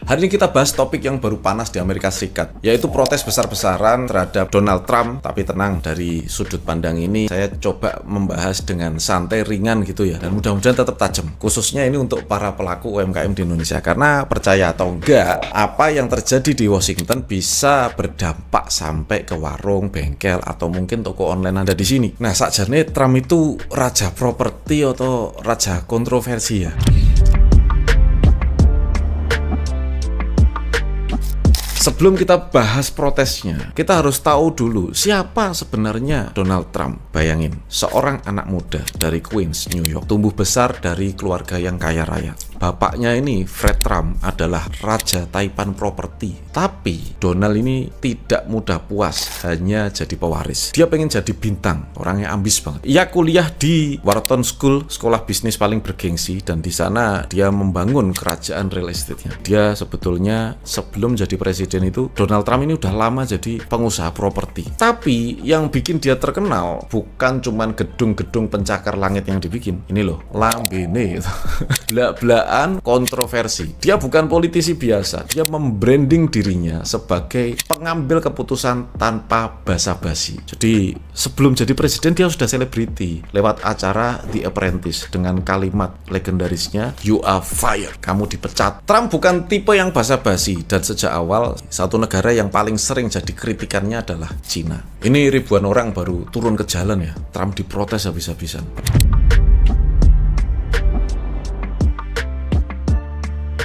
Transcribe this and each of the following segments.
Hari ini kita bahas topik yang baru panas di Amerika Serikat, yaitu protes besar-besaran terhadap Donald Trump. Tapi tenang, dari sudut pandang ini saya coba membahas dengan santai, ringan gitu ya, dan mudah-mudahan tetap tajam. Khususnya ini untuk para pelaku UMKM di Indonesia, karena percaya atau enggak, apa yang terjadi di Washington bisa berdampak sampai ke warung, bengkel, atau mungkin toko online Anda di sini. Nah, sakjane Trump itu raja properti atau raja kontroversi ya? Sebelum kita bahas protesnya, kita harus tahu dulu siapa sebenarnya Donald Trump. Bayangin, seorang anak muda dari Queens, New York, tumbuh besar dari keluarga yang kaya raya. Bapaknya ini, Fred Trump, adalah raja taipan properti. Tapi Donald ini tidak mudah puas hanya jadi pewaris. Dia pengen jadi bintang, orangnya ambis banget. Ia kuliah di Wharton School, sekolah bisnis paling bergengsi, dan di sana dia membangun kerajaan real estate-nya. Dia sebetulnya sebelum jadi presiden itu, Donald Trump ini udah lama jadi pengusaha properti. Tapi yang bikin dia terkenal bukan cuman gedung-gedung pencakar langit yang dibikin. Ini loh, lambene gitu. Blak-blakan kontroversi. Dia bukan politisi biasa. Dia membranding dirinya sebagai pengambil keputusan tanpa basa-basi. Jadi sebelum jadi presiden dia sudah selebriti lewat acara The Apprentice dengan kalimat legendarisnya, "You are fired." Kamu dipecat. Trump bukan tipe yang basa-basi, dan sejak awal satu negara yang paling sering jadi kritikannya adalah Cina. Ini ribuan orang baru turun ke jalan ya. Trump diprotes habis-habisan.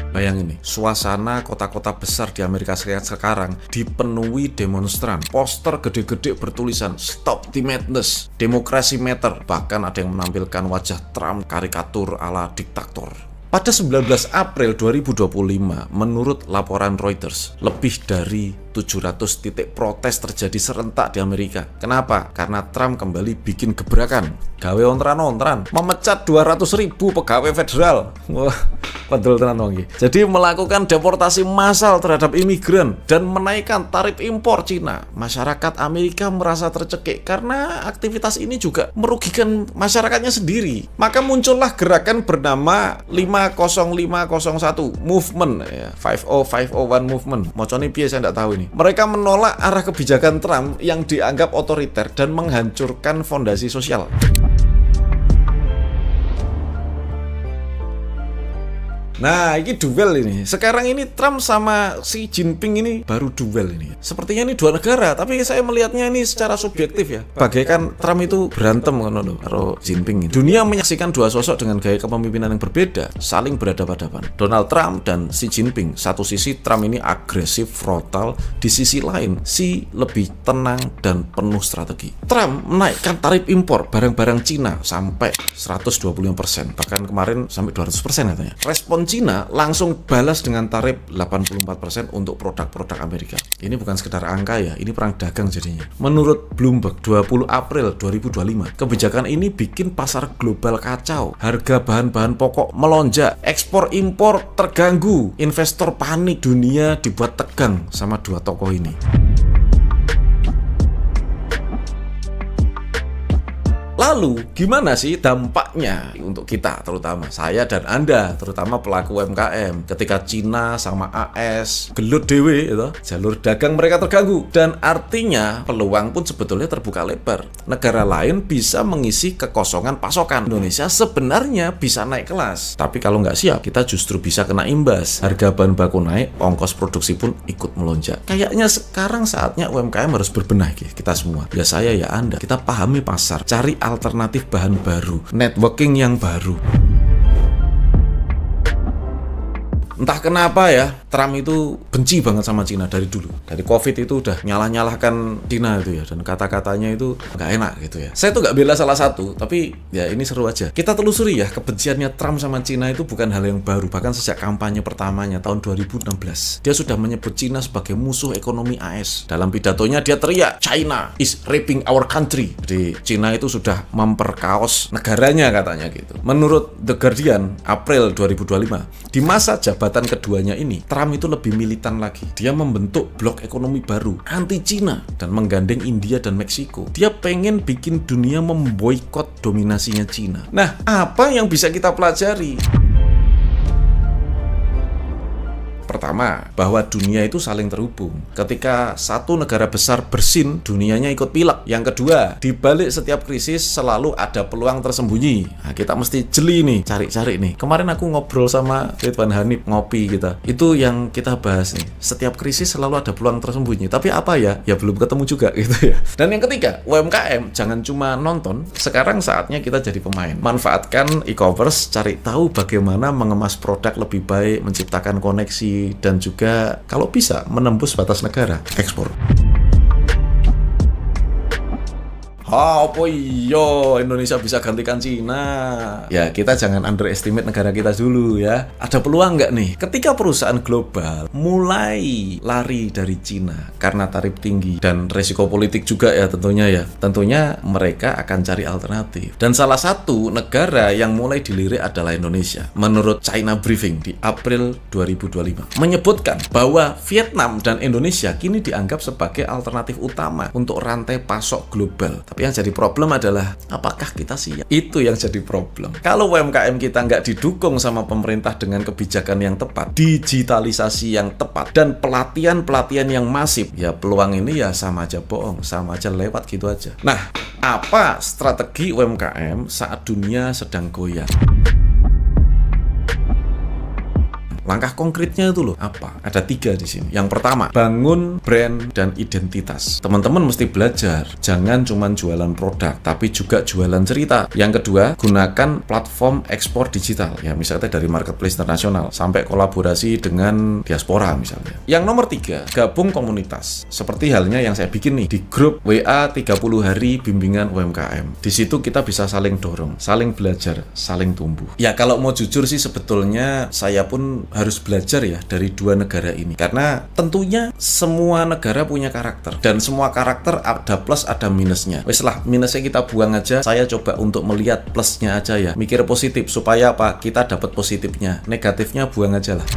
Bayangin nih, suasana kota-kota besar di Amerika Serikat sekarang dipenuhi demonstran. Poster gede-gede bertulisan "Stop the Madness", "Demokrasi Matter". Bahkan ada yang menampilkan wajah Trump karikatur ala diktator. Pada 19 April 2025, menurut laporan Reuters, lebih dari 700 titik protes terjadi serentak di Amerika. Kenapa? Karena Trump kembali bikin gebrakan. Gawe ontran-ontran, memecat 200.000 pegawai federal. Wah, padahal tenan wong iki. Jadi melakukan deportasi massal terhadap imigran dan menaikkan tarif impor Cina. Masyarakat Amerika merasa tercekik karena aktivitas ini juga merugikan masyarakatnya sendiri. Maka muncullah gerakan bernama 50501 Movement ya, 50501 Movement. Mocone piye saya enggak tahu ini. Mereka menolak arah kebijakan Trump yang dianggap otoriter dan menghancurkan fondasi sosial. Nah, ini duel ini. Sekarang ini Trump sama Xi Jinping ini baru duel ini. Sepertinya ini dua negara, tapi saya melihatnya ini secara subjektif ya. Bagaikan Trump itu berantem karo Jinping ini. Dunia menyaksikan dua sosok dengan gaya kepemimpinan yang berbeda, saling berhadapan-hadapan. Donald Trump dan Xi Jinping. Satu sisi Trump ini agresif, frontal, di sisi lain Xi lebih tenang dan penuh strategi. Trump menaikkan tarif impor barang-barang Cina sampai 125%, bahkan kemarin sampai 200% katanya. Respon Cina langsung balas dengan tarif 84% untuk produk-produk Amerika. Ini bukan sekedar angka ya, ini perang dagang jadinya. Menurut Bloomberg 20 April 2025, kebijakan ini bikin pasar global kacau. Harga bahan-bahan pokok melonjak, ekspor impor terganggu, investor panik, dunia dibuat tegang sama dua tokoh ini. Lalu, gimana sih dampaknya untuk kita, terutama saya dan Anda, terutama pelaku UMKM, ketika Cina sama AS gelut dewe, gitu, jalur dagang mereka terganggu, dan artinya peluang pun sebetulnya terbuka lebar. Negara lain bisa mengisi kekosongan pasokan. Indonesia sebenarnya bisa naik kelas, tapi kalau nggak siap, kita justru bisa kena imbas. Harga bahan baku naik, ongkos produksi pun ikut melonjak. Kayaknya sekarang saatnya UMKM harus berbenah, kita semua. Ya saya, ya Anda. Kita pahami pasar, cari alternatif bahan baru, networking yang baru. Entah kenapa ya, Trump itu benci banget sama Cina dari dulu. Dari COVID itu udah nyalah-nyalahkan Cina itu ya, dan kata-katanya itu nggak enak gitu ya. Saya tuh nggak bela salah satu, tapi ya ini seru aja. Kita telusuri ya, kebenciannya Trump sama Cina itu bukan hal yang baru. Bahkan sejak kampanye pertamanya tahun 2016, dia sudah menyebut Cina sebagai musuh ekonomi AS. Dalam pidatonya dia teriak, "China is raping our country." Jadi Cina itu sudah memperkaos negaranya katanya gitu. Menurut The Guardian, April 2025, di masa jabatan keduanya ini, Trump itu lebih militan lagi. Dia membentuk blok ekonomi baru, anti Cina, dan menggandeng India dan Meksiko. Dia pengen bikin dunia memboikot dominasinya Cina. Nah, apa yang bisa kita pelajari? Pertama, bahwa dunia itu saling terhubung. Ketika satu negara besar bersin, dunianya ikut pilek. Yang kedua, di balik setiap krisis selalu ada peluang tersembunyi. Nah, kita mesti jeli nih, cari-cari nih. Kemarin aku ngobrol sama Ridwan Hanif, ngopi kita. Itu yang kita bahas nih. Setiap krisis selalu ada peluang tersembunyi. Tapi apa ya? Ya belum ketemu juga gitu ya. Dan yang ketiga, UMKM jangan cuma nonton. Sekarang saatnya kita jadi pemain. Manfaatkan e-commerce, cari tahu bagaimana mengemas produk lebih baik, menciptakan koneksi, dan juga kalau bisa menembus batas negara, ekspor. Apa iyo Indonesia bisa gantikan Cina? Ya, kita jangan underestimate negara kita dulu ya. Ada peluang nggak nih? Ketika perusahaan global mulai lari dari Cina karena tarif tinggi dan resiko politik juga ya tentunya ya. Tentunya mereka akan cari alternatif. Dan salah satu negara yang mulai dilirik adalah Indonesia. Menurut China Briefing di April 2025 menyebutkan bahwa Vietnam dan Indonesia kini dianggap sebagai alternatif utama untuk rantai pasok global. Tapi yang jadi problem adalah apakah kita siap? Itu yang jadi problem. Kalau UMKM kita nggak didukung sama pemerintah dengan kebijakan yang tepat, digitalisasi yang tepat, dan pelatihan-pelatihan yang masif, ya peluang ini ya sama aja bohong, sama aja lewat gitu aja. Nah, apa strategi UMKM saat dunia sedang goyang? Langkah konkretnya itu loh apa? Ada 3 di sini. Yang pertama, bangun brand dan identitas. Teman-teman mesti belajar, jangan cuma jualan produk, tapi juga jualan cerita. Yang kedua, gunakan platform ekspor digital. Ya, misalnya dari marketplace internasional sampai kolaborasi dengan diaspora misalnya. Yang nomor 3, gabung komunitas. Seperti halnya yang saya bikin nih di grup WA 30 hari bimbingan UMKM. Di situ kita bisa saling dorong, saling belajar, saling tumbuh. Ya, kalau mau jujur sih sebetulnya saya pun harus belajar ya dari 2 negara ini, karena tentunya semua negara punya karakter dan semua karakter ada plus ada minusnya. Wes lah, minusnya kita buang aja. Saya coba untuk melihat plusnya aja ya, mikir positif supaya apa, kita dapat positifnya, negatifnya buang aja lah.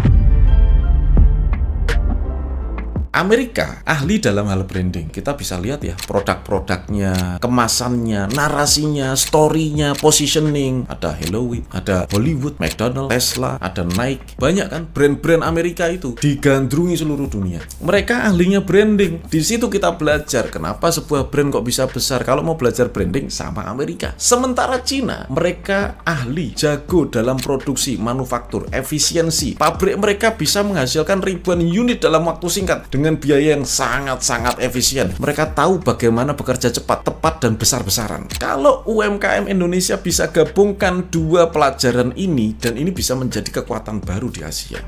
Amerika ahli dalam hal branding. Kita bisa lihat ya produk-produknya, kemasannya, narasinya, story-nya, positioning. Ada Hello Wheat, ada Hollywood, McDonald, Tesla, ada Nike. Banyak kan brand-brand Amerika itu digandrungi seluruh dunia. Mereka ahlinya branding. Di situ kita belajar kenapa sebuah brand kok bisa besar. Kalau mau belajar branding sama Amerika. Sementara Cina, mereka ahli, jago dalam produksi, manufaktur, efisiensi. Pabrik mereka bisa menghasilkan ribuan unit dalam waktu singkat dengan biaya yang sangat-sangat efisien. Mereka tahu bagaimana bekerja cepat, tepat, dan besar-besaran. Kalau UMKM Indonesia bisa gabungkan 2 pelajaran ini, dan ini bisa menjadi kekuatan baru di Asia.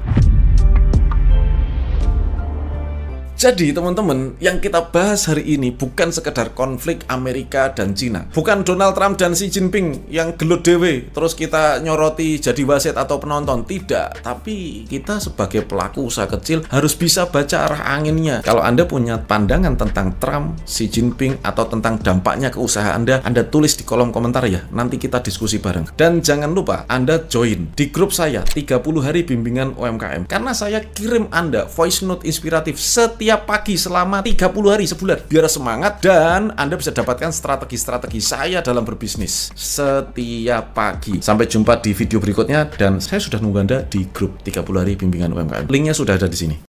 Jadi teman-teman, yang kita bahas hari ini bukan sekedar konflik Amerika dan Cina. Bukan Donald Trump dan Xi Jinping yang gelut dewe, terus kita nyoroti jadi wasit atau penonton. Tidak, tapi kita sebagai pelaku usaha kecil harus bisa baca arah anginnya. Kalau Anda punya pandangan tentang Trump, Xi Jinping, atau tentang dampaknya ke usaha Anda tulis di kolom komentar ya. Nanti kita diskusi bareng. Dan jangan lupa, Anda join di grup saya 30 hari bimbingan UMKM. Karena saya kirim Anda voice note inspiratif setiap pagi selama 30 hari sebulan biar semangat, dan Anda bisa dapatkan strategi-strategi saya dalam berbisnis setiap pagi. Sampai jumpa di video berikutnya, dan saya sudah nunggu Anda di grup 30 hari bimbingan UMKM. Linknya sudah ada di sini.